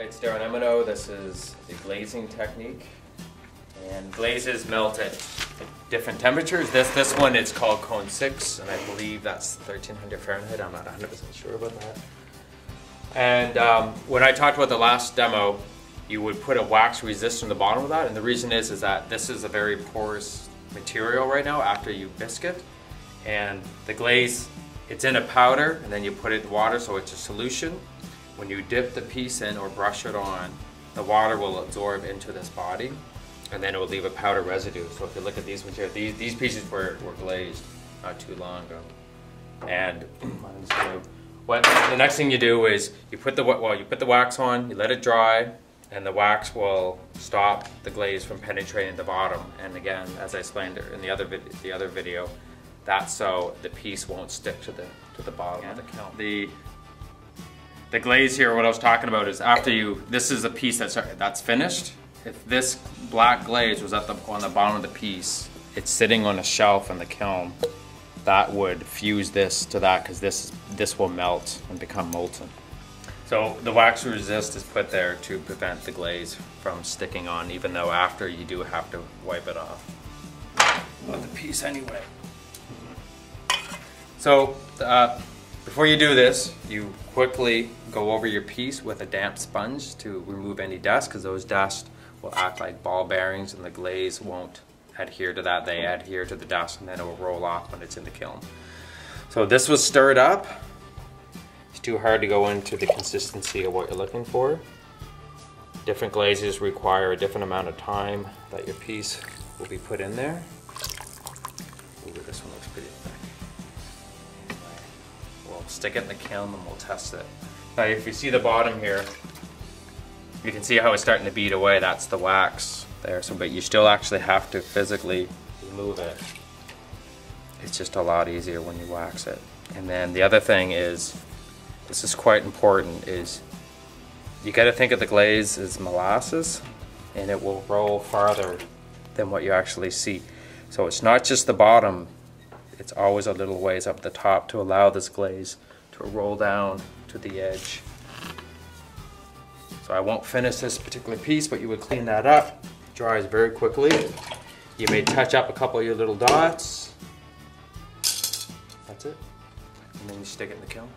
it's Darren Emenau. This is the glazing technique. And glazes melt at different temperatures. This one is called cone 6, and I believe that's 1300 Fahrenheit. I'm not 100% sure about that. And when I talked about the last demo, you would put a wax resistor in the bottom of that, and the reason is that this is a very porous material right now after you biscuit. And the glaze, it's in a powder, and then you put it in water, so it's a solution. When you dip the piece in or brush it on, the water will absorb into this body, and then it will leave a powder residue. So if you look at these materials, these pieces were glazed not too long ago. And the next thing you do is you put the wax on, you let it dry, and the wax will stop the glaze from penetrating the bottom. And again, as I explained in the other video, that's so the piece won't stick to the bottom of the kiln. The glaze here, what I was talking about is this is a piece that's finished. If this black glaze was on the bottom of the piece, it's sitting on a shelf in the kiln, that would fuse this to that, because this will melt and become molten. So the wax resist is put there to prevent the glaze from sticking on, even though after you do have to wipe it off of the piece anyway. So before you do this, you quickly go over your piece with a damp sponge to remove any dust, because those dust will act like ball bearings and the glaze won't adhere to that. They adhere to the dust and then it will roll off when it's in the kiln. So this was stirred up. It's too hard to go into the consistency of what you're looking for. Different glazes require a different amount of time that your piece will be put in there. Ooh, this one looks pretty thick. We'll stick it in the kiln and we'll test it. Now if you see the bottom here, you can see how it's starting to bead away. That's the wax there. So, but you still actually have to physically remove it. It's just a lot easier when you wax it. And then the other thing is, this is quite important, is you got to think of the glaze as molasses, and it will roll farther than what you actually see. So it's not just the bottom, it's always a little ways up the top to allow this glaze to roll down to the edge. So I won't finish this particular piece, but you would clean that up. It dries very quickly. You may touch up a couple of your little dots. That's it. And then you stick it in the kiln.